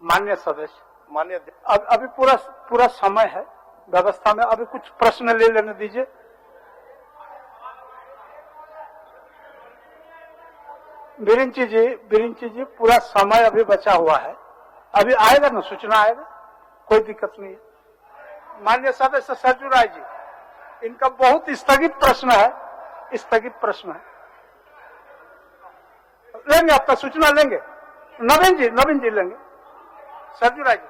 माननीय सदस्य, माननीय अभी पूरा समय है व्यवस्था में, अभी कुछ प्रश्न ले लेने दीजिए। बिरिंची जी पूरा समय अभी बचा हुआ है, अभी आएगा ना, सूचना आएगा, कोई दिक्कत नहीं है। माननीय सदस्य सरजू राय जी, इनका बहुत स्थगित प्रश्न है, लेंगे आपका सूचना लेंगे। नवीन जी लेंगे। सरजू राय जी,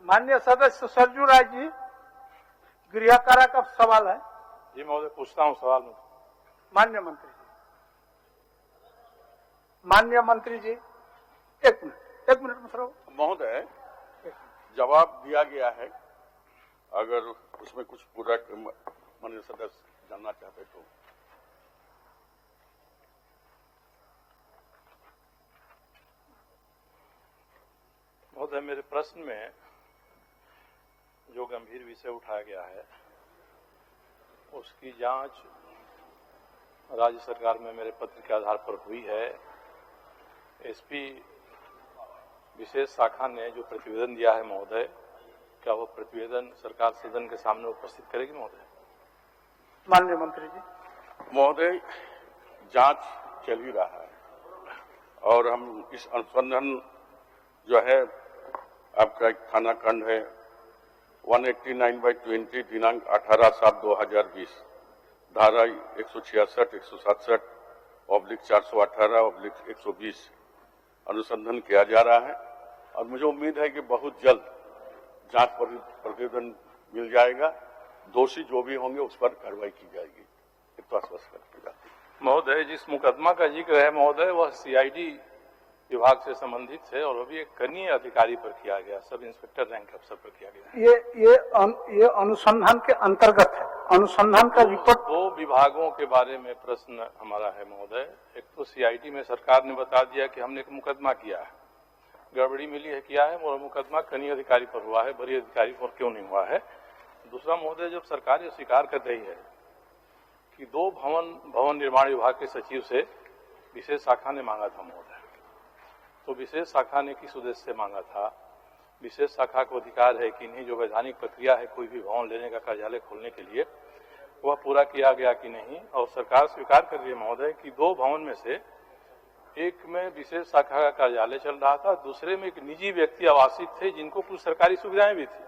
माननीय सदस्य सरजू राय जी, गृह कारा का सवाल है। जी महोदय, पूछता हूँ सवाल में। माननीय मंत्री जी, एक मिनट महोदय, जवाब दिया गया है, अगर उसमें कुछ पूरा माननीय सदस्य जानना चाहते तो। महोदय, मेरे प्रश्न में जो गंभीर विषय उठाया गया है उसकी जांच राज्य सरकार में मेरे पत्र के आधार पर हुई है। एसपी विशेष शाखा ने जो प्रतिवेदन दिया है महोदय, क्या वो प्रतिवेदन सरकार सदन के सामने उपस्थित करेगी महोदय? माननीय मंत्री जी। महोदय, जांच चल ही रहा है और हम इस अनुसंधान जो है, आपका एक थाना खंड है 189/20 दिनांक 18/7/2020, धारा 166, 167, /418, /120 अनुसंधान किया जा रहा है और मुझे उम्मीद है कि बहुत जल्द जांच प्रतिवेदन मिल जाएगा। दोषी जो भी होंगे उस पर कार्रवाई की जाएगी, इतना आश्वस्त करके जाती है। महोदय, जिस मुकदमा का जिक्र है महोदय, वह सीआईडी विभाग से संबंधित है और अभी एक कनीय अधिकारी पर किया गया, सब इंस्पेक्टर रैंक अफसर पर किया गया। ये अनुसंधान के अंतर्गत है, अनुसंधान का रिपोर्ट। दो विभागों के बारे में प्रश्न हमारा है महोदय। एक तो सीआईडी में सरकार ने बता दिया कि हमने एक मुकदमा किया है, गड़बड़ी मिली है, किया है, और मुकदमा कनीय अधिकारी पर हुआ है, बड़ी अधिकारी पर क्यों नहीं हुआ है। दूसरा महोदय, जब सरकार ये स्वीकार कर रही है कि 2 भवन निर्माण विभाग के सचिव से विशेष शाखा ने मांगा था महोदय, तो विशेष शाखा ने किस उद्देश्य से मांगा था? विशेष शाखा को अधिकार है कि नहीं जो वैधानिक प्रक्रिया है कोई भी भवन लेने का, कार्यालय खोलने के लिए, वह पूरा किया गया कि नहीं। और सरकार स्वीकार कर रही है महोदय कि 2 भवन में से एक में विशेष शाखा का कार्यालय चल रहा था, दूसरे में एक निजी व्यक्ति आवासित थे जिनको कुछ सरकारी सुविधाएं भी थी।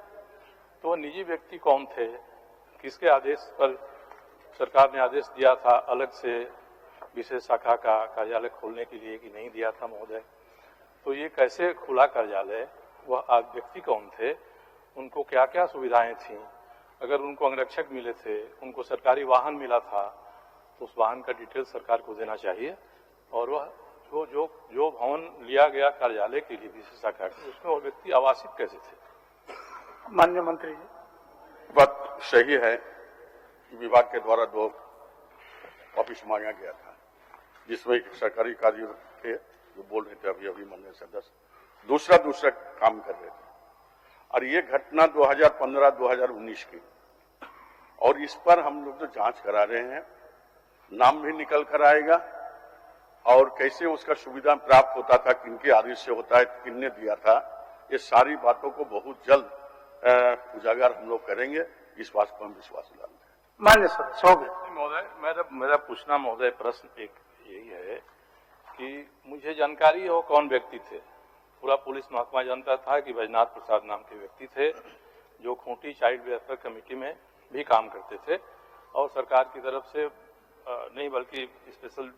तो वह निजी व्यक्ति कौन थे, किसके आदेश पर सरकार ने आदेश दिया था अलग से विशेष शाखा का कार्यालय खोलने के लिए कि नहीं दिया था महोदय? तो ये कैसे खुला कार्यालय, वह व्यक्ति कौन थे, उनको क्या क्या सुविधाएं थी, अगर उनको अंगरक्षक मिले थे, उनको सरकारी वाहन मिला था, तो उस वाहन का डिटेल सरकार को देना चाहिए। और वह जो भवन लिया गया कार्यालय के लिए विशेष शाखा के, उसमें वो व्यक्ति आवासित कैसे थे? माननीय मंत्री जी, बात सही है कि विभाग के द्वारा 2 ऑफिस मांगा गया था, जिसमें एक सरकारी कार्य थे जो बोल रहे थे अभी माननीय सदस्य, दूसरा काम कर रहे थे। और ये घटना 2015-2019 की, और इस पर हम लोग जो जांच करा रहे हैं, नाम भी निकल कर आएगा और कैसे उसका सुविधा प्राप्त होता था, किनके आदेश से होता है, किनने दिया था, ये सारी बातों को बहुत जल्द उजागर हम लोग करेंगे, इस बात को हम विश्वास दिलाते हैं। मान्य सदस्य हो गए। महोदय, मेरा पूछना महोदय प्रश्न एक यही है कि मुझे जानकारी हो कौन व्यक्ति थे। पूरा पुलिस महकमा जानता था कि बैजनाथ प्रसाद नाम के व्यक्ति थे जो खूंटी चाइल्ड वेलफेयर कमेटी में भी काम करते थे और सरकार की तरफ से नहीं बल्कि स्पेशल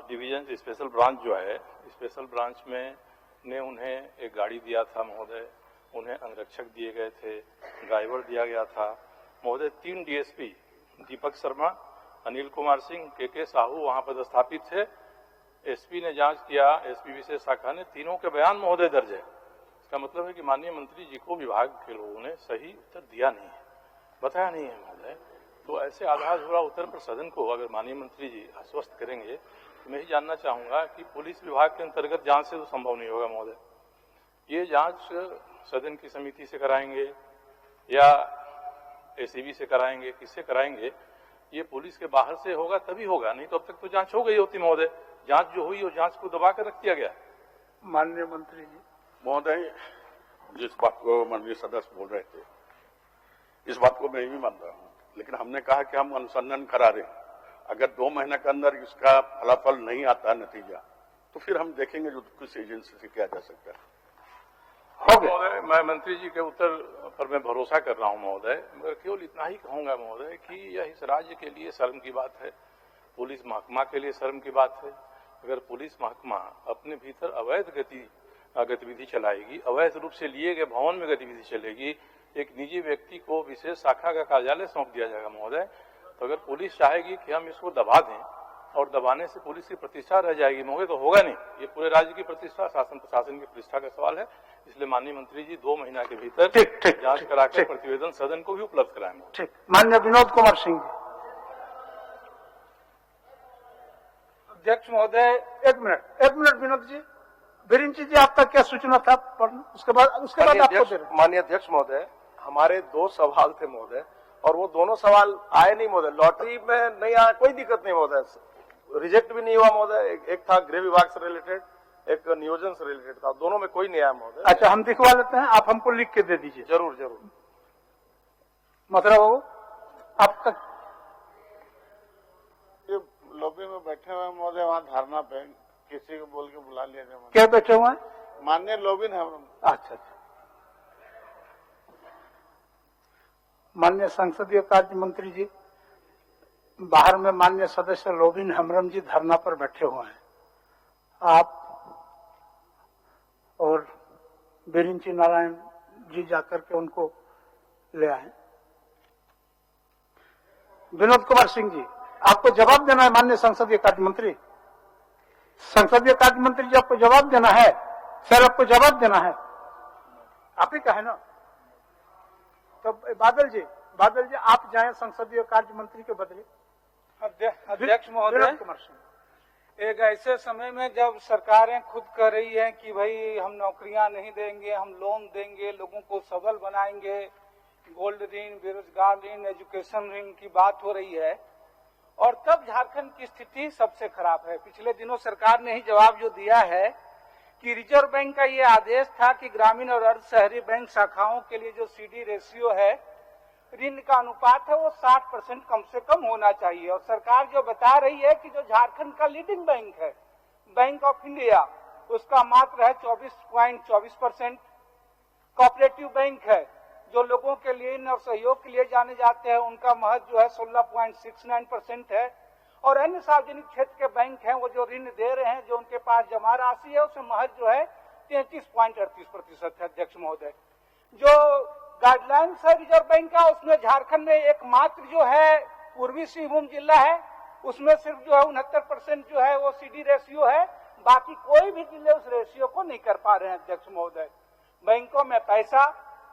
डिवीजन, स्पेशल ब्रांच जो है, स्पेशल ब्रांच में ने उन्हें एक गाड़ी दिया था महोदय, उन्हें अंगरक्षक दिए गए थे, ड्राइवर दिया गया था महोदय। 3 डीएसपी दीपक शर्मा, अनिल कुमार सिंह, के साहू वहां पदस्थापित थे। एसपी ने जांच किया, एसपी विशेष शाखा ने, तीनों के बयान महोदय दर्ज है। इसका मतलब है कि माननीय मंत्री जी को विभाग के लोगों ने सही उत्तर दिया नहीं है, बताया नहीं है महोदय। तो ऐसे आधारभूत उत्तर पर सदन को अगर माननीय मंत्री जी आश्वस्त करेंगे, तो मैं ही जानना चाहूंगा कि पुलिस विभाग के अंतर्गत जांच से तो संभव नहीं होगा महोदय। ये जांच सदन की समिति से कराएंगे या एसीबी से कराएंगे, किससे कराएंगे? ये पुलिस के बाहर से होगा तभी होगा, नहीं तो अब तक तो जांच हो गई होती महोदय। जांच जो हुई वो जांच को दबा कर रख दिया गया। माननीय मंत्री जी। महोदय, जिस बात को माननीय सदस्य बोल रहे थे, इस बात को मैं भी मान रहा हूं, लेकिन हमने कहा कि हम अनुसंधान करा रहे हैं। अगर 2 महीने के अंदर इसका फलाफल नहीं आता नतीजा, तो फिर हम देखेंगे जो किस एजेंसी से किया जा सकता है। महोदय, मैं मंत्री जी के उत्तर पर मैं भरोसा कर रहा हूं महोदय, मगर केवल इतना ही कहूंगा महोदय कि यह इस राज्य के लिए शर्म की बात है, पुलिस महकमा के लिए शर्म की बात है। अगर पुलिस महकमा अपने भीतर अवैध गतिविधि चलाएगी, अवैध रूप से लिए गए भवन में गतिविधि चलेगी, एक निजी व्यक्ति को विशेष शाखा का कार्यालय सौंप दिया जाएगा महोदय, तो अगर पुलिस चाहेगी कि हम इसको दबा दें और दबाने से पुलिस की प्रतिष्ठा रह जाएगी महोदय, तो होगा नहीं। ये पूरे राज्य की प्रतिष्ठा, शासन प्रशासन की प्रतिष्ठा का सवाल है। इसलिए माननीय मंत्री जी 2 महीना के भीतर जांच कराकर प्रतिवेदन सदन को भी उपलब्ध कराएं। ठीक। माननीय विनोद कुमार सिंह जी। अध्यक्ष महोदय, एक मिनट विनोद जी। बिरिंची जी, आपका क्या सूचना था? उसके बाद आपको दे रहे। माननीय अध्यक्ष महोदय, हमारे 2 सवाल थे महोदय, और वो दोनों सवाल आए नहीं महोदय। लॉटरी में नहीं आया, कोई दिक्कत नहीं महोदय, रिजेक्ट भी नहीं हुआ महोदय। एक था गृह विभाग से रिलेटेड, एक नियोजन से रिलेटेड था, दोनों में कोई नहीं आया महोदय। अच्छा, हम दिखवा लेते हैं, आप हमको लिख के दे दीजिए। जरूर जरूर। मतलब बाबू, आपका ये लॉबी में बैठे हुए महोदय, वहाँ धरना पे किसी को बोल के बुला लिया जाए। क्या बैठे हुए हैं? माननीय लॉबी है। अच्छा। माननीय संसदीय कार्य मंत्री जी, बाहर में माननीय सदस्य लोबिन हेम्ब्रम जी धरना पर बैठे हुए हैं। आप और बिरिंची नारायण जी जाकर के उनको ले आए। विनोद कुमार सिंह जी, आपको जवाब देना है। माननीय संसदीय कार्य मंत्री, संसदीय कार्य मंत्री जी, आपको जवाब देना है। सर, आपको जवाब देना है, आप ही का है ना? तो बादल जी, आप जाएं संसदीय कार्य मंत्री के बदले। अध्यक्ष महोदय, एक ऐसे समय में जब सरकारें खुद कह रही हैं कि भाई हम नौकरियां नहीं देंगे, हम लोन देंगे, लोगों को सबल बनाएंगे, गोल्ड ऋण, बेरोजगार ऋण, एजुकेशन ऋण की बात हो रही है, और तब झारखंड की स्थिति सबसे खराब है। पिछले दिनों सरकार ने ही जवाब जो दिया है कि रिजर्व बैंक का ये आदेश था कि ग्रामीण और अर्ध शहरी बैंक शाखाओं के लिए जो सीडी रेशियो है, ऋण का अनुपात है, वो 60% कम से कम होना चाहिए। और सरकार जो बता रही है कि जो झारखंड का लीडिंग बैंक है, बैंक ऑफ इंडिया, उसका मात्र है 24.24%। कोऑपरेटिव बैंक है, जो लोगों के लिए और सहयोग के लिए जाने जाते हैं, उनका महज जो है 16.69% है। और अन्य सार्वजनिक क्षेत्र के बैंक हैं, वो जो ऋण दे रहे हैं, जो उनके पास जमा राशि है, उसमें महज जो है 33.38% है। अध्यक्ष महोदय, जो गाइडलाइंस है रिजर्व बैंक का, उसमें झारखंड में एकमात्र जो है पूर्वी सिंहभूम जिला है, उसमें सिर्फ जो है 69% जो है वो सीडी रेशियो है। बाकी कोई भी जिले उस रेशियो को नहीं कर पा रहे हैं। अध्यक्ष महोदय, बैंकों में पैसा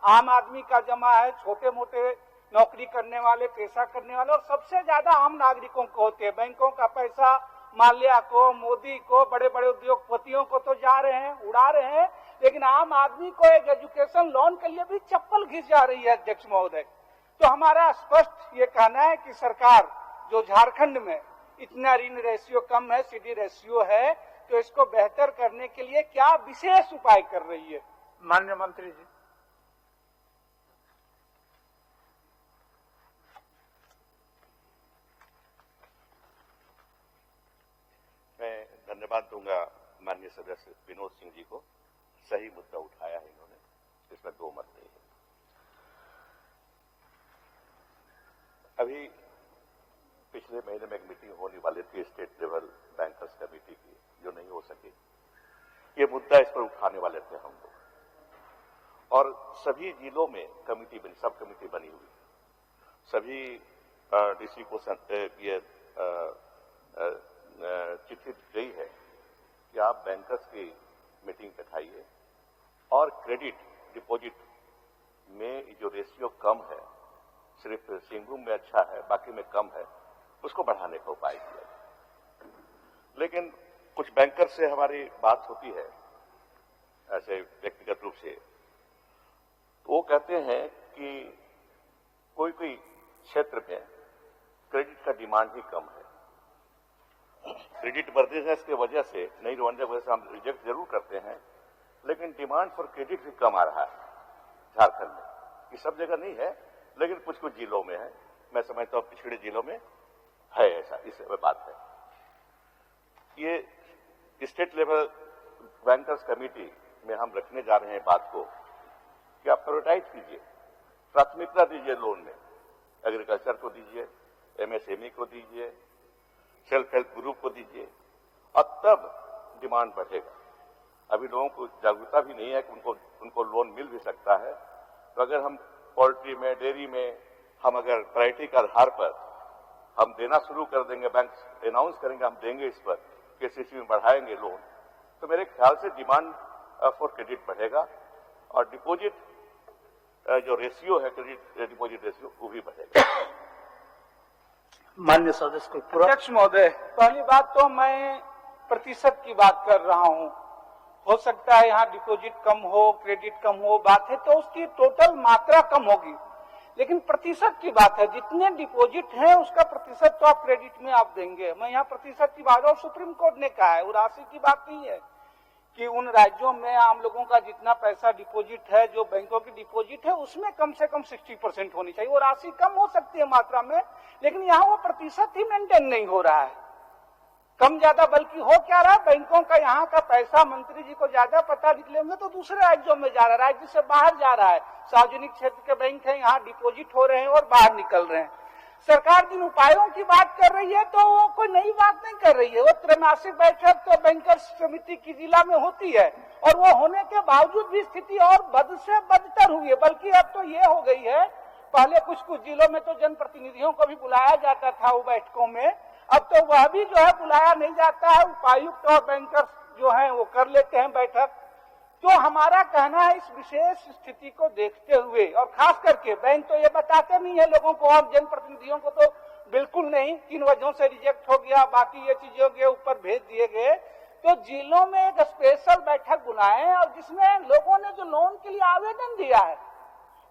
आम आदमी का जमा है, छोटे मोटे नौकरी करने वाले, पेशा करने वाले, और सबसे ज्यादा आम नागरिकों को होते हैं। बैंकों का पैसा माल्या को, मोदी को, बड़े बड़े उद्योगपतियों को तो जा रहे हैं, उड़ा रहे हैं, लेकिन आम आदमी को एक एजुकेशन लोन के लिए भी चप्पल घिस जा रही है। अध्यक्ष महोदय, तो हमारा स्पष्ट ये कहना है कि सरकार जो झारखंड में इतना ऋण रेशियो कम है, सीडी रेशियो है, तो इसको बेहतर करने के लिए क्या विशेष उपाय कर रही है? माननीय मंत्री जी। मैं धन्यवाद दूंगा माननीय सदस्य विनोद सिंह जी को। सही मुद्दा उठाया है इन्होंने, इसमें 2 मत नहीं है। अभी पिछले महीने में एक मीटिंग होने वाली थी स्टेट लेवल बैंकर्स कमेटी की, जो नहीं हो सकी। ये मुद्दा इस पर उठाने वाले थे हम लोग, और सभी जिलों में कमेटी बनी, सब कमेटी बनी हुई, सभी डीसी को ये चिट्ठी गई है कि आप बैंकर्स की मीटिंग बैठाइए और क्रेडिट डिपॉजिट में जो रेशियो कम है, सिर्फ सिंहभूम में अच्छा है, बाकी में कम है, उसको बढ़ाने का उपाय किया। लेकिन कुछ बैंकर से हमारी बात होती है, ऐसे व्यक्तिगत रूप से, तो वो कहते हैं कि कोई कोई क्षेत्र में क्रेडिट का डिमांड ही कम है। क्रेडिट वर्दीनेस की वजह से, नई रोजगार की वजह से हम रिजेक्ट जरूर करते हैं, लेकिन डिमांड फॉर क्रेडिट भी कम आ रहा है झारखंड में। ये सब जगह नहीं है, लेकिन कुछ कुछ जिलों में है। मैं समझता हूं पिछड़े जिलों में है ऐसा, इस बात है। ये स्टेट लेवल बैंकर्स कमेटी में हम रखने जा रहे हैं बात को कि आप प्रायोरिटाइज कीजिए, प्राथमिकता दीजिए लोन में। एग्रीकल्चर को दीजिए, एमएसएमई को दीजिए, सेल्फ हेल्प ग्रुप को दीजिए, और तब डिमांड बढ़ेगा। अभी लोगों को जागरूकता भी नहीं है कि उनको लोन मिल भी सकता है। तो अगर हम पोल्ट्री में, डेयरी में हम अगर प्रायोरिटी के आधार पर हम देना शुरू कर देंगे, बैंक अनाउंस करेंगे हम देंगे इस पर, केसीसी में बढ़ाएंगे लोन, तो मेरे ख्याल से डिमांड फॉर क्रेडिट बढ़ेगा और डिपॉजिट जो रेशियो है, क्रेडिट डिपॉजिट रेशियो, वो भी बढ़ेगा। माननीय सदस्य को पूरा। अध्यक्ष महोदय, पहली बात तो मैं प्रतिशत की बात कर रहा हूं। हो सकता है यहाँ डिपॉजिट कम हो, क्रेडिट कम हो, बात है तो उसकी टोटल मात्रा कम होगी, लेकिन प्रतिशत की बात है। जितने डिपॉजिट है उसका प्रतिशत तो आप क्रेडिट में आप देंगे। मैं यहाँ प्रतिशत की बात, और सुप्रीम कोर्ट ने कहा है, वो राशि की बात नहीं है कि उन राज्यों में आम लोगों का जितना पैसा डिपॉजिट है, जो बैंकों की डिपॉजिट है, उसमें कम से कम 60% होनी चाहिए। वो राशि कम हो सकती है मात्रा में, लेकिन यहाँ वो प्रतिशत ही मेंटेन नहीं हो रहा है, कम ज्यादा। बल्कि हो क्या रहा है, बैंकों का यहाँ का पैसा मंत्री जी को ज्यादा पता, निकलेंगे तो दूसरे राज्यों में जा रहा है, राज्य से बाहर जा रहा है। सार्वजनिक क्षेत्र के बैंक है, यहाँ डिपॉजिट हो रहे हैं और बाहर निकल रहे हैं। सरकार जिन उपायों की बात कर रही है तो वो कोई नई बात नहीं कर रही है। वो त्रैमासिक बैठक तो बैंकर्स समिति की जिला में होती है, और वो होने के बावजूद भी स्थिति और बद से बदतर हुई है। बल्कि अब तो ये हो गई है, पहले कुछ कुछ जिलों में तो जनप्रतिनिधियों को भी बुलाया जाता था वो बैठकों में, अब तो वह भी जो है बुलाया नहीं जाता है। उपायुक्त और बैंकर्स जो है वो कर लेते हैं बैठक। तो हमारा कहना है, इस विशेष स्थिति को देखते हुए, और खास करके बैंक तो ये बताते नहीं है लोगों को, और जनप्रतिनिधियों को तो बिल्कुल नहीं, किन वजहों से रिजेक्ट हो गया, बाकी ये चीजों के ऊपर भेज दिए गए। तो जिलों में एक स्पेशल बैठक बुलाएं, और जिसमें लोगों ने जो लोन के लिए आवेदन दिया है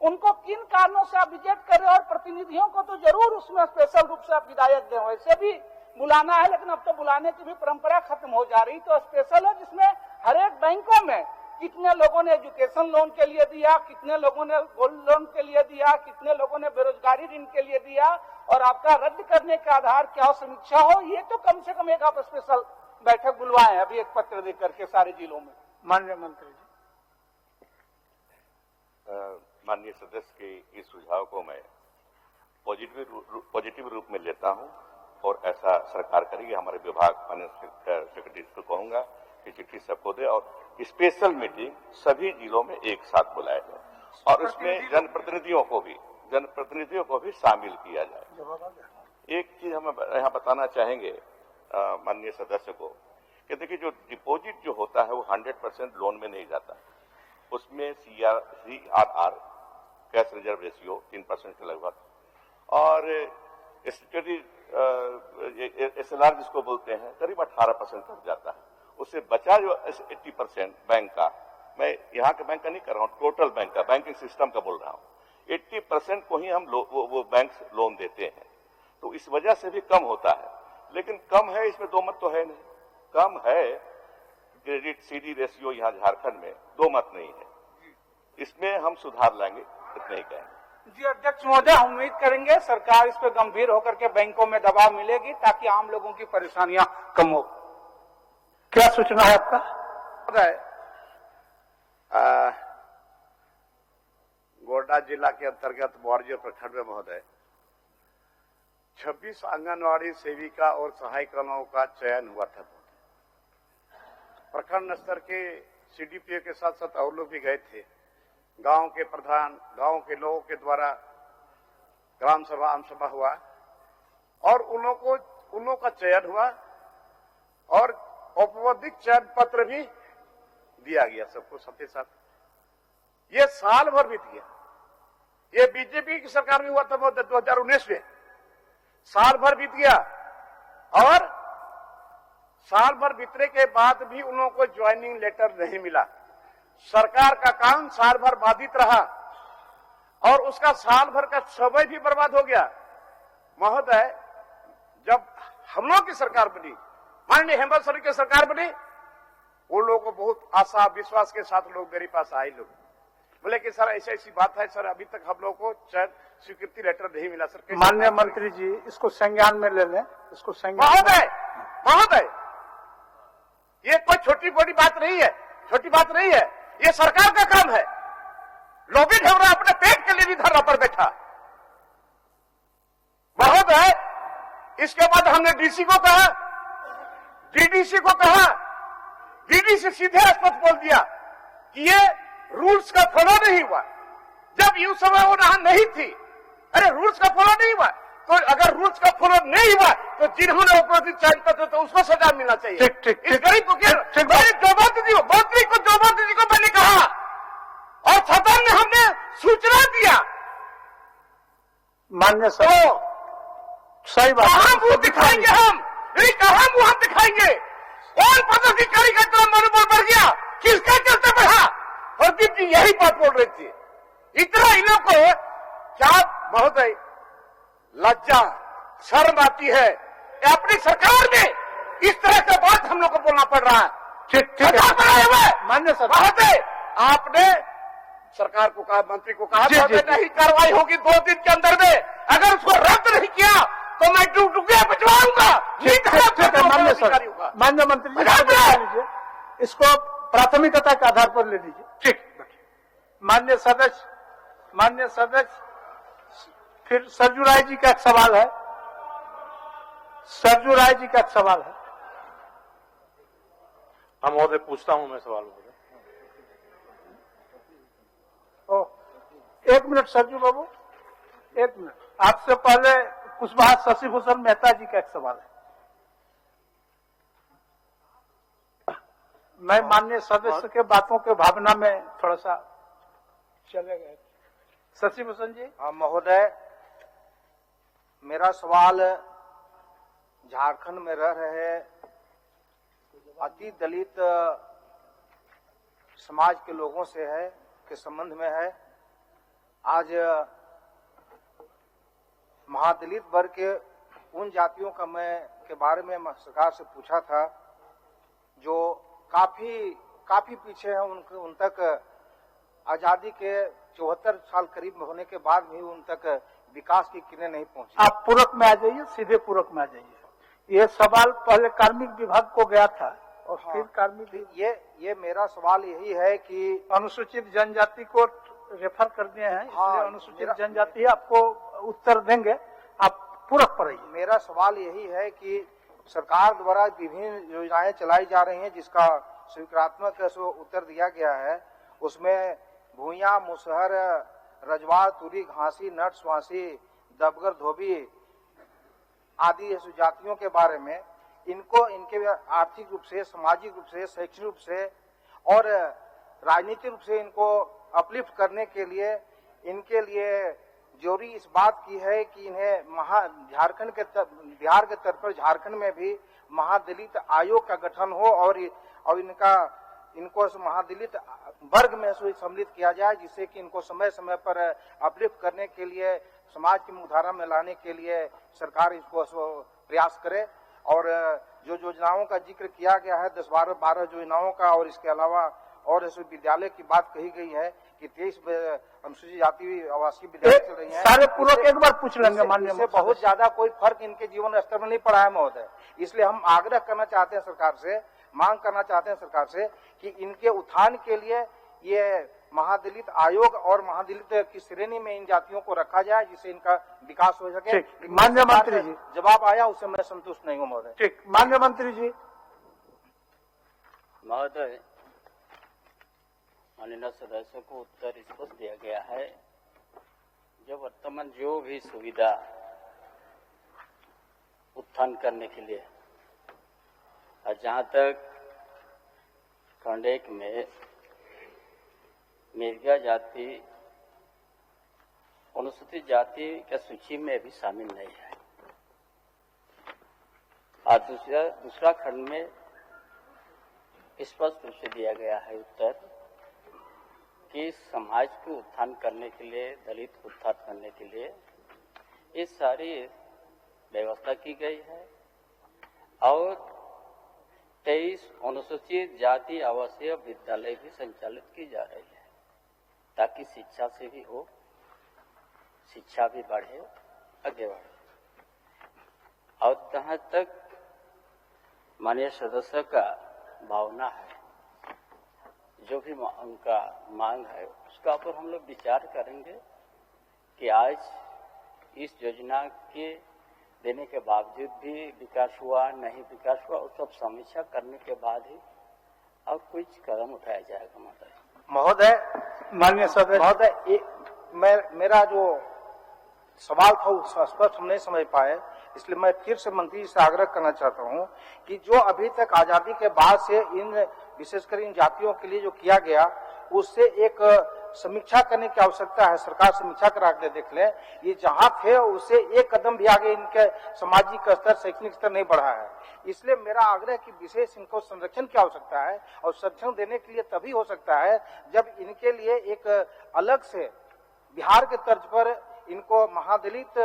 उनको किन कारणों से आप रिजेक्ट करें, और प्रतिनिधियों को तो जरूर उसमें स्पेशल रूप से आप हिदायत दें। वैसे भी बुलाना है, लेकिन अब तो बुलाने की भी परंपरा खत्म हो जा रही। तो स्पेशल है जिसमें हर एक बैंकों में कितने लोगों ने एजुकेशन लोन के लिए दिया, कितने लोगों ने गोल्ड लोन के लिए दिया, कितने लोगों ने बेरोजगारी ऋण के लिए दिया, और आपका रद्द करने का आधार क्या हो, समीक्षा हो। ये तो कम से कम एक आप स्पेशल बैठक बुलवाएं अभी एक पत्र दे करके सारे जिलों में। माननीय मंत्री जी। माननीय सदस्य के इस सुझाव को मैं पॉजिटिव रूप में लेता हूं, और ऐसा सरकार करेगी। हमारे विभाग फाइनेंस सेक्रेटरी को कहूंगा कि चिट्ठी सबको दे, और स्पेशल मीटिंग सभी जिलों में एक साथ बुलाया जाए, और उसमें जनप्रतिनिधियों को भी शामिल किया जाए। एक चीज हम यहाँ बताना चाहेंगे माननीय सदस्य को कि देखिए, जो डिपॉजिट जो होता है वो 100% लोन में नहीं जाता। उसमें CRR कैश रिजर्व रेशियो 3% के लगभग, और SLR जिसको बोलते हैं करीब 18% तक जाता है। उससे बचा जो 80% बैंक का, मैं यहाँ के बैंक का नहीं कर रहा हूँ, टोटल बैंक का, बैंकिंग सिस्टम का बोल रहा हूँ, 80% को ही हम वो बैंक लोन देते हैं। तो इस वजह से भी कम होता है, लेकिन कम है इसमें दो मत तो है नहीं, कम है क्रेडिट CD रेशियो यहाँ झारखंड में, दो मत नहीं है। इसमें हम सुधार लाएंगे, इतना ही कहेंगे। जी अध्यक्ष महोदय, हम उम्मीद करेंगे सरकार इस पर गंभीर होकर के बैंकों में दबाव मिलेगी ताकि आम लोगों की परेशानियां कम हो। क्या सूचना है आपका? गोड्डा जिला के अंतर्गत बौरजर प्रखंड में महोदय 26 आंगनवाड़ी सेविका और सहायिकाओं का चयन हुआ था। प्रखंड स्तर के CDPO के साथ साथ और लोग भी गए थे। गांव के प्रधान, गांव के लोगों के द्वारा ग्राम सभा, आम सभा हुआ, और उन लोगों का चयन हुआ, और औपचारिक चयन पत्र भी दिया गया सबको साथ ही साथ। ये साल भर बीत गया। ये बीजेपी की सरकार में हुआ था 2019 में, साल भर बीत गया, और साल भर बीतने के बाद भी उन लोगों को ज्वाइनिंग लेटर नहीं मिला। सरकार का काम साल भर बाधित रहा और उसका साल भर का समय भी बर्बाद हो गया। महोदय, जब हम लोग की सरकार बनी, माननीय हेमंत सोरेन की सरकार बनी, वो लोगों को बहुत आशा विश्वास के साथ लोग मेरे पास आए, लोग बोले कि सर ऐसी ऐसी बात है सर, अभी तक हम लोग को स्वीकृति लेटर नहीं मिला सर। माननीय मंत्री जी, इसको संज्ञान में ले लें, इसको संज्ञान। महोदय, ये कोई छोटी बड़ी बात नहीं है, छोटी बात नहीं है, ये सरकार का काम है। लॉबी ढेवरा अपने पेट के लिए भी धरना पर बैठा। महोदय, इसके बाद हमने डीसी को कहा, डीडीसी को कहा, डीडीसी सीधे स्पष्ट बोल दिया कि ये रूल्स का फॉलो नहीं हुआ। जब उस समय वो वहां नहीं थी, अरे रूल्स का फॉलो नहीं हुआ तो अगर रूल्स का फॉलो नहीं हुआ तो जिन्होंने ऑपरेटिव चयन करते तो उसको सजा मिलना चाहिए। इस गरीब को मंत्री को मैंने कहा और सदन में हमने सूचना दिया। मान्य सर, सही बात, कहां मुंह दिखाएंगे हम, कहां मुंह हम दिखाएंगे? कौन पदाधिकारी का तरह मनोबल बढ़ गया, किसका चलते बढ़ा? प्रदीप जी यही बात बोल रहे थे। इतना इन लोग को क्या महोदय लज्जा शर्म आती है अपनी सरकार में इस तरह से बात हम लोग को बोलना पड़ रहा है। ठीक है मान्य सर, महोदय आपने सरकार को कहा, मंत्री को कहा नहीं कार्रवाई होगी 2 दिन के अंदर में, अगर उसको रद्द नहीं किया तो मैं टुकड़े भिजवाऊंगा। मान्य सर, मान्य मंत्री जी, इसको प्राथमिकता के आधार पर ले लीजिए। ठीक, मान्य सदस्य, फिर सरजू राय जी का एक सवाल है। सरजू राय जी का एक सवाल है। हाँ महोदय, पूछता हूं मैं सवाल। एक मिनट सरजू बाबू, एक मिनट। आपसे पहले कुशवाहा शशि भूषण मेहता जी का एक सवाल है। मैं माननीय सदस्य के बातों के भावना में थोड़ा सा चले गए। शशि भूषण जी। हाँ महोदय, मेरा सवाल झारखंड में रह रहे अति दलित समाज के लोगों से है, के संबंध में है। आज महादलित वर्ग के उन जातियों के बारे में सरकार से पूछा था जो काफी पीछे है, उन तक आजादी के 74 साल करीब होने के बाद भी उन तक विकास की किरणें नहीं पहुंची। आप पूरक में आ जाइए, सीधे पूरक में आ जाइए। ये सवाल पहले कार्मिक विभाग को गया था और हाँ, फिर कार्मिक ये मेरा सवाल यही है कि अनुसूचित जनजाति को रेफर कर दिए हैं, हाँ, इसलिए अनुसूचित जनजाति आपको उत्तर देंगे। आप पूरक पर आइए। मेरा सवाल यही है कि सरकार द्वारा विभिन्न योजनाएं चलाई जा रही हैं जिसका स्वीकारात्मक उत्तर दिया गया है। उसमें भूया, मुसहर, रजवाड़, तुरी, घासी, नट, स्वासी, दबगर, धोबी आदि जातियों के बारे में इनके आर्थिक रूप से, सामाजिक रूप से, शैक्षणिक रूप से और राजनीतिक रूप से इनको अपलिफ्ट करने के लिए इनके लिए जरूरी इस बात की है कि इन्हें बिहार के तर्ज पर झारखंड में भी महादलित आयोग का गठन हो और इनको महादलित वर्ग में सम्मिलित किया जाए, जिससे कि इनको समय समय पर अपलिफ्ट करने के लिए, समाज की मुख्यधारा में लाने के लिए सरकार इसको प्रयास करे। और जो योजनाओं का जिक्र किया गया है 10-12 योजनाओं का, और इसके अलावा और विद्यालय की बात कही गई है कि 23 अनुसूचित जाति आवासीय विद्यालय चल रही है। सारे पूरक एक बार पूछ लेंगे माननीय। इससे बहुत ज्यादा कोई फर्क इनके जीवन स्तर में नहीं पड़ा है महोदय। इसलिए हम आग्रह करना चाहते हैं सरकार से, मांग करना चाहते हैं सरकार से कि इनके उत्थान के लिए ये महादलित आयोग और महादलित की श्रेणी में इन जातियों को रखा जाए, जिससे इनका विकास हो सके। माननीय मंत्री जी, जवाब आया उससे मैं संतुष्ट नहीं हूँ महोदय। ठीक, माननीय मंत्री जी। महोदय, माननीय सदस्यों को उत्तर स्पष्ट दिया गया है। जो वर्तमान जो भी सुविधा उत्थान करने के लिए, और जहाँ तक खंड 1 में मिर्गा जाति अनुसूचित जाति के सूची में भी शामिल नहीं है, और दूसरा खंड में स्पष्ट रूप से दिया गया है उत्तर कि समाज को उत्थान करने के लिए, दलित को उत्थान करने के लिए ये सारी व्यवस्था की गई है और 23 अनुसूचित जाति आवासीय विद्यालय भी संचालित की जा रही है ताकि शिक्षा से भी हो, शिक्षा भी बढ़े, आगे बढ़े। और जहाँ तक माननीय सदस्य का भावना है, जो भी उनका मांग है उसका ऊपर हम लोग विचार करेंगे कि आज इस योजना के देने के बावजूद भी विकास हुआ नहीं विकास हुआ, और सब समीक्षा करने के बाद ही और कुछ कदम उठाया जाएगा। महोदय, माननीय सदस्य महोदय, मेरा जो सवाल था वो स्पष्ट हम नहीं समझ पाए, इसलिए मैं फिर से मंत्री जी से आग्रह करना चाहता हूं कि जो अभी तक आजादी के बाद से इन विशेषकर इन जातियों के लिए जो किया गया उससे एक समीक्षा करने की आवश्यकता है। सरकार समीक्षा करा के देख ले, ये जहां थे उससे एक कदम भी आगे इनके सामाजिक स्तर, शैक्षणिक स्तर नहीं बढ़ा है। इसलिए मेरा आग्रह कि विशेष इनको संरक्षण की आवश्यकता है और संरक्षण देने के लिए तभी हो सकता है जब इनके लिए एक अलग से बिहार के तर्ज पर इनको महादलित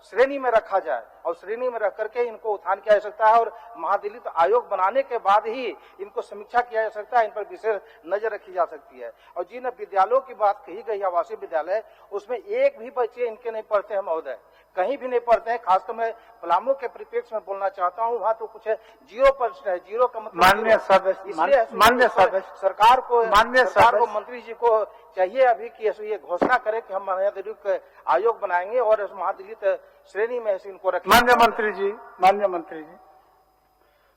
श्रेणी में रखा जाए और श्रेणी में रख करके इनको उत्थान किया जा सकता है और महादलित आयोग बनाने के बाद ही इनको समीक्षा किया जा सकता है, इन पर विशेष नजर रखी जा सकती है। और जिन विद्यालयों की बात कही गई, आवासीय विद्यालय, उसमें एक भी बच्चे इनके नहीं पढ़ते हैं महोदय, कहीं भी नहीं पढ़ते हैं। खासकर मैं पलामू के परिप्रेक्ष्य में बोलना चाहता हूँ, वहाँ तो कुछ 0% है। 0 का मतलब माननीय सदस्य, माननीय सदस्य, सरकार को मंत्री जी को चाहिए अभी कि ये घोषणा करे कि हम महादलित आयोग बनाएंगे और महादलित श्रेणी में इनको रखें। माननीय मंत्री जी, माननीय मंत्री जी,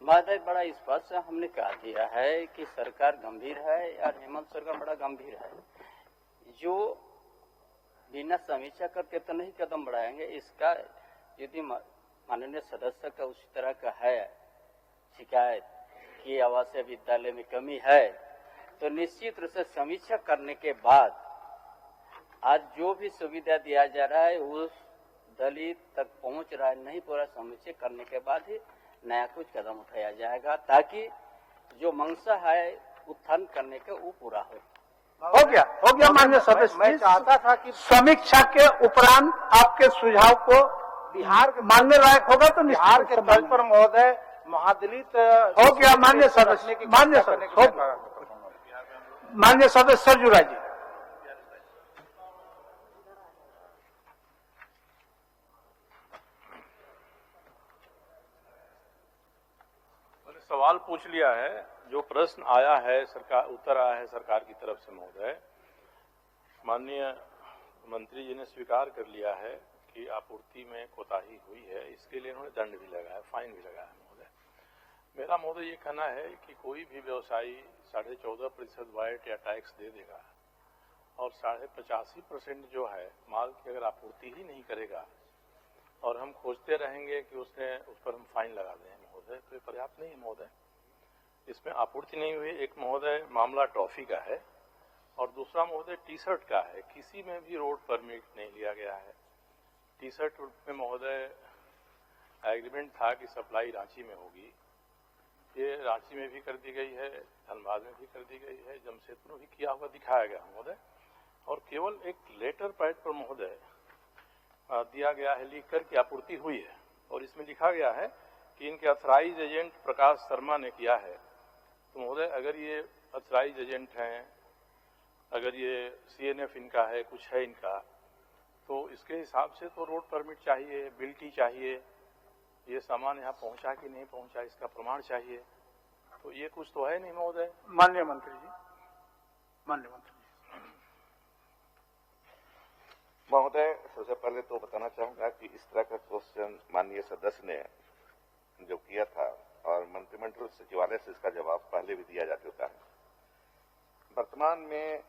महोदय, बड़ा स्पष्ट हमने कहा दिया है कि सरकार गंभीर है और हेमंत सरकार बड़ा गंभीर है। जो बिना समीक्षा करके तो नहीं कदम बढ़ाएंगे। इसका यदि माननीय सदस्य का उसी तरह का है शिकायत कि आवासीय विद्यालय में कमी है, तो निश्चित रूप से समीक्षा करने के बाद आज जो भी सुविधा दिया जा रहा है उस दलित तक पहुंच रहा है नहीं, पूरा समीक्षा करने के बाद ही नया कुछ कदम उठाया जाएगा ताकि जो मंशा है उत्थान करने के वो पूरा हो गया माननीय सदस्य। मैं चाहता था कि समीक्षा के उपरांत आपके सुझाव को बिहार के मानने लायक होगा तो बिहार के तर्ज पर महोदय महादलित हो गया। माननीय सदस्य, माननीय सदस्य सरजू राय जी, सवाल पूछ लिया है। जो प्रश्न आया है सरकार, उत्तर आया है सरकार की तरफ से महोदय, माननीय मंत्री जी ने स्वीकार कर लिया है कि आपूर्ति में कोताही हुई है। इसके लिए उन्होंने दंड भी लगाया, फाइन भी लगाया महोदय। मेरा महोदय ये कहना है कि कोई भी व्यवसायी 14.5% वैट या टैक्स दे देगा और 85% जो है माल की अगर आपूर्ति ही नहीं करेगा और हम खोजते रहेंगे कि उस पर हम फाइन लगा दें महोदय, तो ये पर्याप्त नहीं है महोदय। इसमें आपूर्ति नहीं हुई। एक महोदय मामला टॉफी का है और दूसरा महोदय टी शर्ट का है। किसी में भी रोड परमिट नहीं लिया गया है। टी शर्ट में महोदय एग्रीमेंट था कि सप्लाई रांची में होगी, ये रांची में भी कर दी गई है, धनबाद में भी कर दी गई है, जमशेदपुर में भी किया हुआ दिखाया गया महोदय। और केवल एक लेटर पैड पर महोदय दिया गया है लिख कर की आपूर्ति हुई है और इसमें लिखा गया है कि इनके अथराइज एजेंट प्रकाश शर्मा ने किया है। तो महोदय अगर ये अथराइज एजेंट हैं, अगर ये CNF इनका है, कुछ है इनका, तो इसके हिसाब से तो रोड परमिट चाहिए, बिल्टी चाहिए, ये सामान यहाँ पहुंचा कि नहीं पहुंचा इसका प्रमाण चाहिए। तो ये कुछ तो है नहीं महोदय। माननीय मंत्री जी, माननीय मंत्री जी। महोदय, सबसे पहले तो बताना चाहूंगा कि इस तरह का क्वेश्चन माननीय सदस्य ने जो किया था और मंत्रिमंडल सचिवालय से इसका जवाब पहले भी दिया जा चुका है। वर्तमान में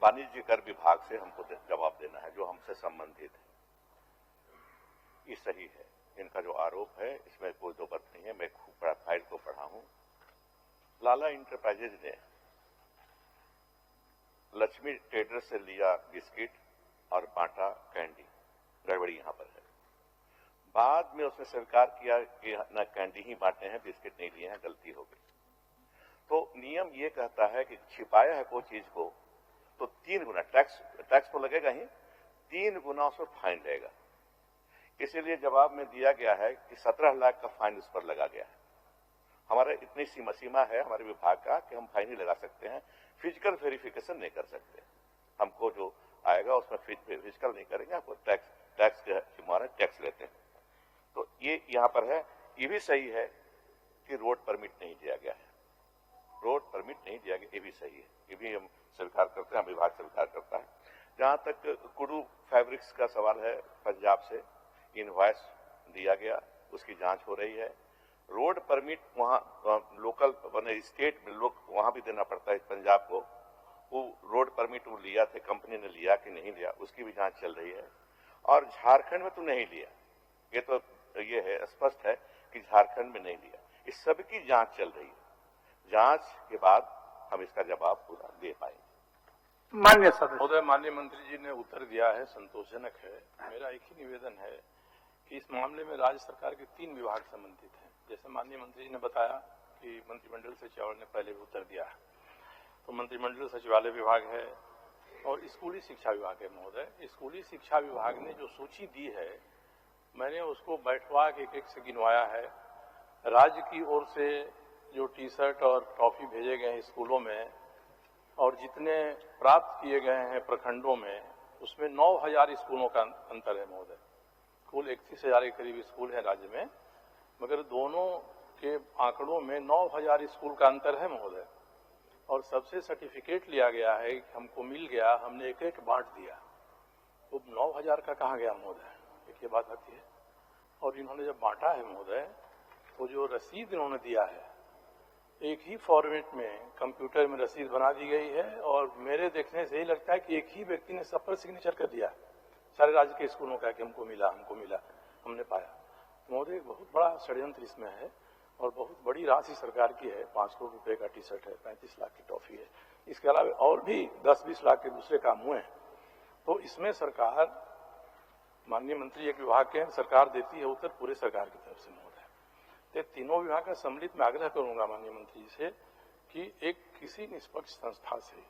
वाणिज्य कर विभाग से हमको जवाब देना है जो हमसे संबंधित है। ये सही है, इनका जो आरोप है इसमें कोई दो बात नहीं है। मैं खूब फाइल को पढ़ा हूं। लाला इंटरप्राइजेज ने लक्ष्मी ट्रेडर्स से लिया बिस्किट और बांटा कैंडी, गड़बड़ी यहां पर है। बाद में उसने स्वीकार किया कि न कैंडी ही बांटे हैं, बिस्किट नहीं लिए हैं, गलती हो गई। तो नियम ये कहता है कि छिपाया है कोई चीज को तो 3 गुना टैक्स तो लगेगा ही, 3 गुना उस पर फाइन लगेगा। इसीलिए जवाब में दिया गया है कि 17 लाख का फाइन उस पर लगा गया है। हमारा इतनी सीमा है हमारे विभाग का कि हम फाइन ही लगा सकते हैं, फिजिकल वेरिफिकेशन नहीं कर सकते। हमको जो आएगा उसमें फिजिकल नहीं करेंगे, आपको टैक्स हमारा टैक्स लेते हैं। तो ये यहाँ पर है। ये भी सही है कि रोड परमिट नहीं दिया गया है, रोड परमिट नहीं दिया गया, ये भी सही है, ये भी हम स्वीकार करते हैं, विभाग स्वीकार करता है। जहां तक कुडू फैब्रिक्स का सवाल है, पंजाब से इनवॉइस दिया गया, उसकी जांच हो रही है। रोड परमिट वहां लोकल बने स्टेट में लोग वहां भी देना पड़ता है पंजाब को। वो रोड परमिट वो लिया थे, कंपनी ने लिया कि नहीं लिया, उसकी भी जांच चल रही है। और झारखंड में तो नहीं लिया, ये तो ये है स्पष्ट है कि झारखंड में नहीं लिया। इस सब की जांच चल रही है, जांच के बाद हम इसका जवाब पूरा दे पाएंगे। माननीय सदस्य महोदय, माननीय मंत्री जी ने उत्तर दिया है, संतोषजनक है। मेरा एक ही निवेदन है कि इस मामले में राज्य सरकार के 3 विभाग संबंधित हैं। जैसे माननीय मंत्री जी ने बताया कि मंत्रिमंडल सचिवालय ने पहले भी उत्तर दिया है, तो मंत्रिमंडल सचिवालय विभाग है और स्कूली शिक्षा विभाग है। महोदय, स्कूली शिक्षा विभाग ने जो सूची दी है, मैंने उसको बैठवा के एक से गिनवाया है। राज्य की ओर से जो टी शर्ट और टॉफी भेजे गए हैं स्कूलों में और जितने प्राप्त किए गए हैं प्रखंडों में, उसमें 9,000 स्कूलों का अंतर है महोदय। कुल 31,000 के करीब स्कूल है राज्य में, मगर दोनों के आंकड़ों में 9,000 स्कूल का अंतर है महोदय। और सबसे सर्टिफिकेट लिया गया है, हमको मिल गया, हमने एक एक बांट दिया, तो 9,000 का कहाँ गया महोदय, एक ये बात आती है। और इन्होंने जब बांटा है महोदय, तो जो रसीद इन्होंने दिया है, एक ही फॉर्मेट में कंप्यूटर में रसीद बना दी गई है और मेरे देखने से यही लगता है कि एक ही व्यक्ति ने सब पर सिग्नेचर कर दिया सारे राज्य के स्कूलों का कि हमको मिला, हमने पाया। महोदय, बहुत बड़ा षड्यंत्र इसमें है और बहुत बड़ी राशि सरकार की है। 5 करोड़ रुपए का टी शर्ट है, 35 लाख की टॉफी है, इसके अलावा और भी 10-20 लाख के दूसरे काम हुए हैं। तो इसमें सरकार, माननीय मंत्री एक विभाग के सरकार देती है उत्तर पूरे सरकार की तरफ से महोदय। तो तीनों विभाग का सम्मिलित मैं आग्रह करूंगा माननीय मंत्री जी से कि एक किसी निष्पक्ष संस्था से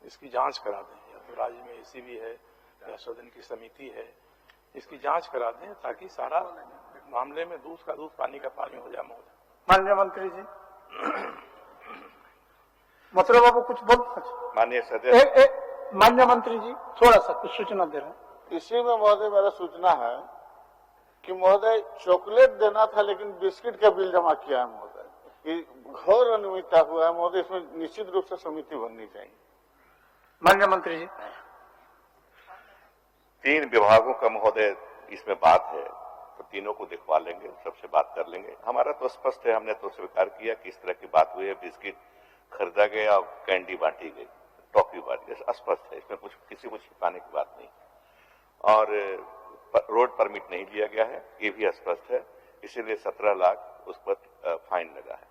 इसकी जांच करा दें, या तो राज्य में एसीबी है या सदन की समिति है, इसकी जांच करा दें ताकि सारा मामले में दूध का दूध पानी का पानी हो जाए महोदय। माननीय मंत्री जी मथुरा बाबू कुछ बोल। माननीय सदस्य, माननीय मंत्री जी थोड़ा सा कुछ सूचना दे रहे हैं। इसी में महोदय मेरा सूचना है कि महोदय चॉकलेट देना था लेकिन बिस्किट का बिल जमा किया है महोदय, ये घोर अनियमितता हुआ है महोदय, इसमें निश्चित रूप से समिति बननी चाहिए। माननीय मंत्री जी 3 विभागों का महोदय इसमें बात है, तो तीनों को दिखवा लेंगे, सबसे बात कर लेंगे। हमारा तो स्पष्ट है, हमने तो स्वीकार किया कि इस तरह की बात हुई है, बिस्किट खरीदा गया और कैंडी बांटी गई, टॉफी बांटी गई, स्पष्ट है, इसमें कुछ किसी को छिपाने की बात नहीं। और रोड परमिट नहीं दिया गया है, ये भी स्पष्ट है, इसीलिए 17 लाख उस पर फाइन लगा है।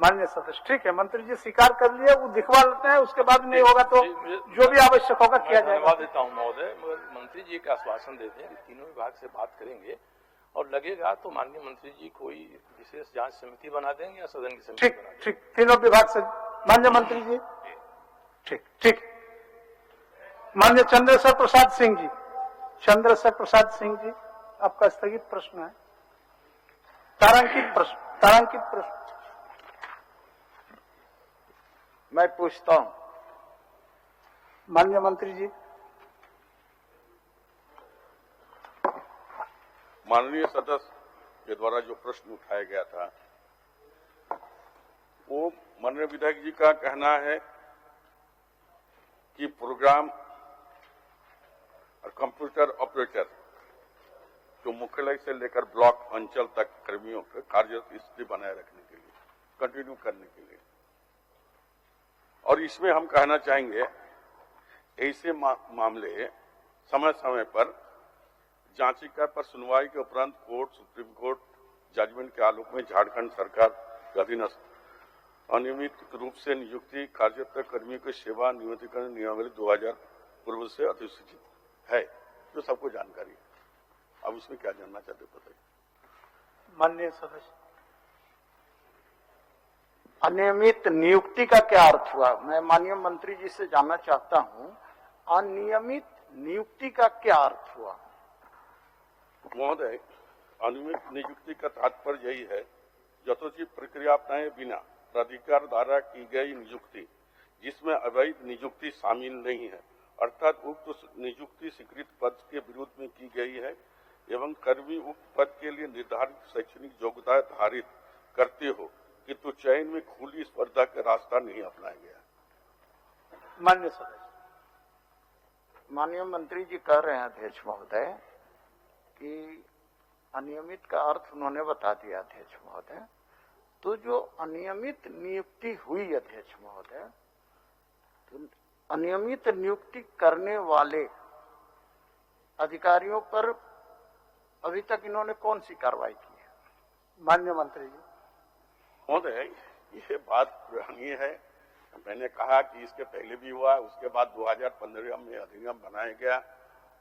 माननीय सदस्य ठीक है, मंत्री जी स्वीकार कर लिए, वो दिखवा लेते हैं, उसके बाद नहीं होगा तो जो भी आवश्यक होगा किया जाएगा। धन्यवाद देता हूँ महोदय, मगर मंत्री जी का आश्वासन देते हैं कि तीनों विभाग से बात करेंगे और लगेगा तो माननीय मंत्री जी कोई विशेष जांच समिति बना देंगे या सदन की समिति बना देंगे। ठीक, तीनों विभाग से माननीय मंत्री जी ठीक। माननीय चंद्रशेखर प्रसाद सिंह जी आपका स्थगित प्रश्न है, तारांकित प्रश्न। मैं पूछता हूं माननीय मंत्री जी। माननीय सदस्य के द्वारा जो प्रश्न उठाया गया था, वो माननीय विधायक जी का कहना है कि प्रोग्राम और कंप्यूटर ऑपरेटर जो मुख्यालय से लेकर ब्लॉक अंचल तक कर्मियों के कार्यरत स्थिति बनाए रखने के लिए, कंटिन्यू करने के लिए, और इसमें हम कहना चाहेंगे ऐसे मामले समय समय पर जांचिका पर सुनवाई के उपरांत कोर्ट, सुप्रीम कोर्ट जजमेंट के आलोक में झारखंड सरकार के अधीन अनियमित रूप से नियुक्ति कार्यरत कर्मियों की सेवा नियमितीकरण नियमावली 2000 पूर्व से अधिसूचित है, जो सबको जानकारी है। अब उसमें क्या जानना चाहते बताइए। माननीय सदस्य अनियमित नियुक्ति का क्या अर्थ हुआ? मैं माननीय मंत्री जी से जानना चाहता हूं, अनियमित नियुक्ति का क्या अर्थ हुआ? महोदय, अनियमित नियुक्ति का तात्पर्य यही है, यथोचित प्रक्रिया अपनाए बिना प्राधिकार द्वारा की गई नियुक्ति जिसमें अवैध नियुक्ति शामिल नहीं है, अर्थात उक्त नियुक्ति स्वीकृत पद के विरोध में की गई है एवं कर्मी उक्त पद के लिए निर्धारित शैक्षणिक योग्यता धारित करते हो किंतु चयन में खुली स्पर्धा का रास्ता नहीं अपनाया गया। माननीय सदस्य, माननीय मंत्री जी कह रहे हैं अध्यक्ष महोदय कि अनियमित का अर्थ उन्होंने बता दिया अध्यक्ष महोदय। तो जो अनियमित नियुक्ति हुई अध्यक्ष महोदय, तो अनियमित नियुक्ति करने वाले अधिकारियों पर अभी तक इन्होंने कौन सी कार्रवाई की है? माननीय मंत्री जी। महोदय, ये बात पुरानी है। मैंने कहा कि इसके पहले भी हुआ, उसके बाद 2015 में अधिनियम बनाया गया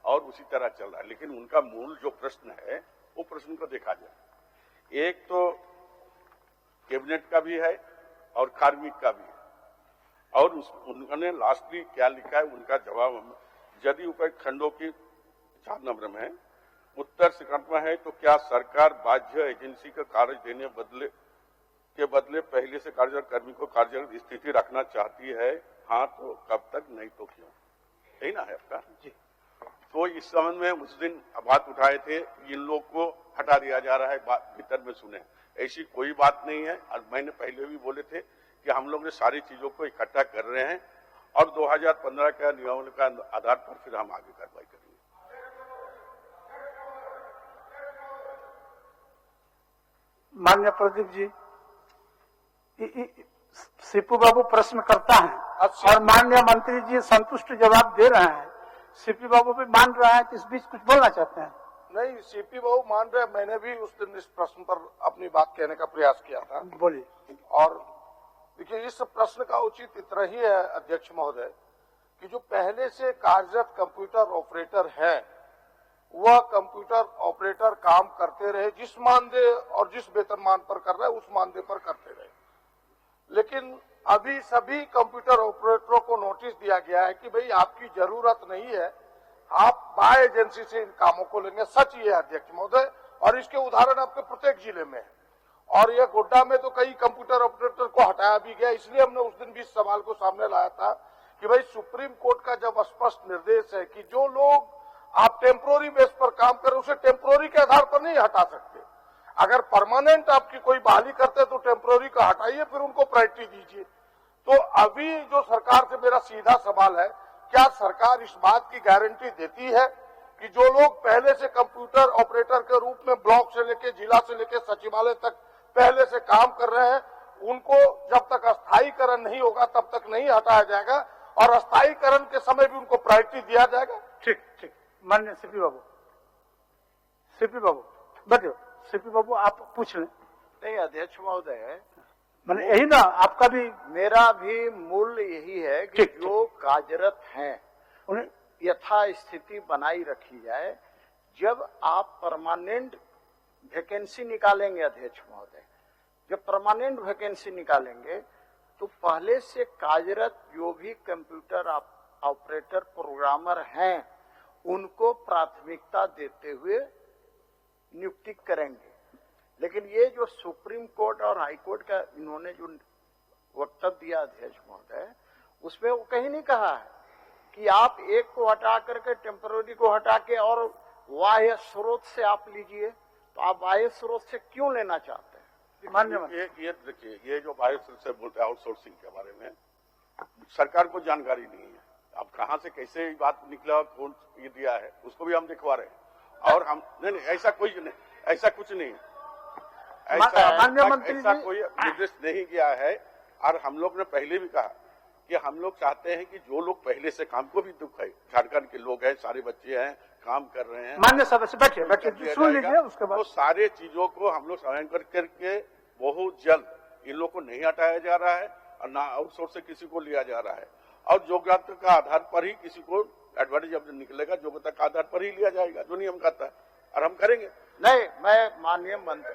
और उसी तरह चल रहा है। लेकिन उनका मूल जो प्रश्न है वो प्रश्न को देखा जाए। एक तो कैबिनेट का भी है और कार्मिक का भी है, और उन्होंने लास्टली क्या लिखा है उनका जवाब यदि उपर्युक्त खंडों की 4 नंबर में उत्तर संकल्प है तो क्या सरकार बाह्य एजेंसी का कार्य देने के बदले पहले से कार्यरत कर्मी को कार्यरत स्थिति रखना चाहती है? हाँ तो कब तक, नहीं तो क्यों? यही ना है आपका जी। तो इस संबंध में उस दिन बात उठाए थे, इन लोग को हटा दिया जा रहा है, बात भीतर में सुने। ऐसी कोई बात नहीं है। और मैंने पहले भी बोले थे कि हम लोग ने सारी चीजों को इकट्ठा कर रहे हैं और 2015 का नियमों का आधार पर फिर हम आगे कार्रवाई करेंगे। माननीय प्रदीप जी, सीपू बाबू प्रश्न करता है और माननीय मंत्री जी संतुष्ट जवाब दे रहे हैं। सीपी बाबू भी मान रहा है कि इस बीच कुछ बोलना चाहते हैं? नहीं, सीपी बाबू मान रहे, मैंने भी उस दिन इस प्रश्न पर अपनी बात कहने का प्रयास किया था। बोलिए। और देखिए, इस प्रश्न का उचित इतना ही है अध्यक्ष महोदय कि जो पहले से कार्यरत कंप्यूटर ऑपरेटर है वह कंप्यूटर ऑपरेटर काम करते रहे, जिस मानदेय और जिस वेतनमान पर कर रहे उस मानदेय पर करते रहे। लेकिन अभी सभी कंप्यूटर ऑपरेटरों को नोटिस दिया गया है कि भाई आपकी जरूरत नहीं है, आप बाय एजेंसी से इन कामों को लेंगे। सच ये है अध्यक्ष महोदय, और इसके उदाहरण आपके प्रत्येक जिले में है। और यह गोड्डा में तो कई कंप्यूटर ऑपरेटर को हटाया भी गया। इसलिए हमने उस दिन भी इस सवाल को सामने लाया था कि भाई सुप्रीम कोर्ट का जब स्पष्ट निर्देश है कि जो लोग आप टेम्पोररी बेस पर काम करें उसे टेम्पोररी के आधार पर नहीं हटा सकते। अगर परमानेंट आपकी कोई बहाली करते तो टेम्पोररी का हटाइए, फिर उनको प्रायोरिटी दीजिए। तो अभी जो सरकार से मेरा सीधा सवाल है, क्या सरकार इस बात की गारंटी देती है कि जो लोग पहले से कंप्यूटर ऑपरेटर के रूप में ब्लॉक से लेकर जिला से लेकर सचिवालय तक पहले से काम कर रहे हैं, उनको जब तक अस्थायीकरण नहीं होगा तब तक नहीं हटाया जाएगा और अस्थायीकरण के समय भी उनको प्रायोरिटी दिया जाएगा? ठीक ठीक। माननीय सीपी बाबू, सीपी बाबू बताओ। सीपी बाबू आप पूछ लें। नहीं अध्यक्ष महोदय, मैंने यही ना आपका भी, मेरा भी मूल यही है कि जो कार्यरत हैं उन्हें यथा स्थिति बनाई रखी जाए। जब आप परमानेंट वैकेंसी निकालेंगे अध्यक्ष महोदय, जब परमानेंट वैकेंसी निकालेंगे तो पहले से कार्यरत जो भी कंप्यूटर ऑपरेटर प्रोग्रामर हैं उनको प्राथमिकता देते हुए नियुक्ति करेंगे। लेकिन ये जो सुप्रीम कोर्ट और हाई कोर्ट का इन्होंने जो वक्तव्य दिया अध्यक्ष महोदय, उसमें वो कहीं नहीं कहा है कि आप एक को हटा करके टेम्पररी को हटा के और बाह्य स्रोत से आप लीजिए। तो आप बाह्य स्रोत से क्यों लेना चाहते हैं? मान्य ये देखिए, ये जो बाह्य स्रोत से बोलते हैं आउटसोर्सिंग के बारे में, सरकार को जानकारी नहीं है। अब कहां से कैसे बात निकला, कौन ये दिया है, उसको भी हम दिखवा रहे हैं। और हम नहीं, ऐसा कोई नहीं, ऐसा कुछ नहीं, ऐसा कोई निर्देश नहीं किया है। और हम लोग ने पहले भी कहा कि हम लोग चाहते हैं कि जो लोग पहले से काम को भी दुख है, झारखंड के लोग हैं, सारे बच्चे हैं, काम कर रहे हैं। मान्य सदस्य बैठिए, बैठिए सुन लीजिए, उसके बाद तो सारे चीजों को हम लोग समझ करके बहुत जल्द इन लोग को नहीं हटाया जा रहा है और ना आउटसोर्स से किसी को लिया जा रहा है। और योग्यता का आधार पर ही किसी को एडवांटेज जब निकलेगा, योग्यता का आधार पर ही लिया जाएगा, जो नियम कहता है, और हम करेंगे। नहीं, मैं माननीय मंत्री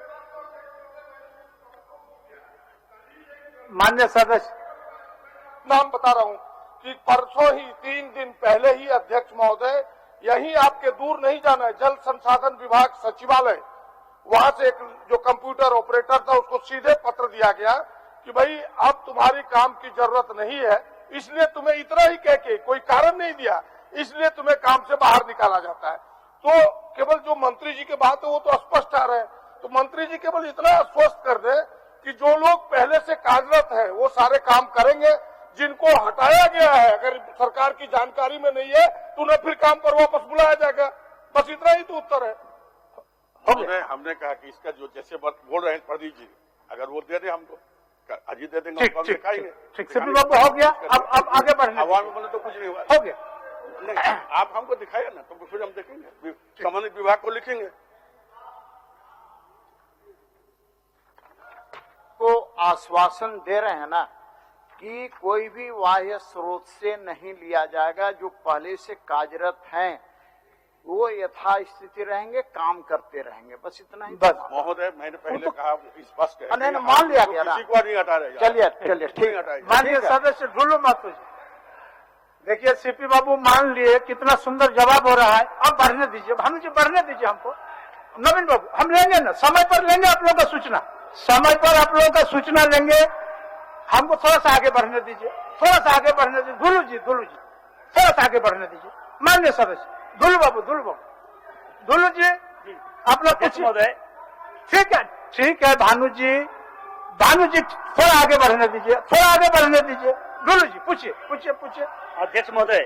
माननीय सदस्य, नाम बता रहा हूं कि परसों ही 3 दिन पहले ही अध्यक्ष महोदय, यहीं आपके दूर नहीं जाना है, जल संसाधन विभाग सचिवालय, वहां से एक जो कंप्यूटर ऑपरेटर था उसको सीधे पत्र दिया गया कि भाई अब तुम्हारी काम की जरूरत नहीं है, इसलिए तुम्हें इतना ही कह के कोई कारण नहीं दिया, इसलिए तुम्हें काम से बाहर निकाला जाता है। तो केवल जो मंत्री जी की बात है वो तो स्पष्ट आ रहे हैं, तो मंत्री जी केवल इतना आश्वस्त कर दे कि जो लोग पहले से कार्यरत है वो सारे काम करेंगे, जिनको हटाया गया है अगर सरकार की जानकारी में नहीं है तो उन्हें फिर काम पर वापस बुलाया जाएगा। बस इतना ही तो उत्तर है। हमने कहा कि इसका जो जैसे बोल रहे हैं प्रदीप जी, अगर वो दे दे हमको, आज ही दे देंगे, ठीक सीपी बाबू हो गया। अब आगे बढ़ने आवाज में बोले तो कुछ नहीं हुआ, हो गया। नहीं, आप हमको दिखाइए ना, तो फिर हम देखेंगे, संबंधित विभाग को लिखेंगे। को आश्वासन दे रहे हैं ना कि कोई भी बाह्य स्रोत से नहीं लिया जाएगा, जो पहले से कार्यरत हैं वो यथास्थिति रहेंगे, काम करते रहेंगे, बस इतना ही। बस महोदय, मैंने पहले कहा स्पष्ट है, नहीं मान लिया गया ना, किसी को नहीं हटा रहे। चलिए ठीक। माननीय सदस्य ढूंढो माथुर जी, देखिए सीपी बाबू मान लिए, कितना सुंदर जवाब हो रहा है। अब बढ़ने दीजिए, भानु जी बढ़ने दीजिए हमको। नवीन बाबू हम लेंगे ना, समय पर लेंगे आप लोगों का सूचना, समय पर आप लोगों का सूचना लेंगे। हमको थोड़ा सा आगे बढ़ने दीजिए, थोड़ा सा आगे बढ़ने दीजिए। धुलू जी थोड़ा सा आगे बढ़ने दीजिए। माननीय सदस्य धुलू बाबू धुलू जी आप लोग कुछ महोदय, ठीक है भानु जी थोड़ा आगे बढ़ने दीजिए, धुलू जी पूछिए। अध्यक्ष महोदय,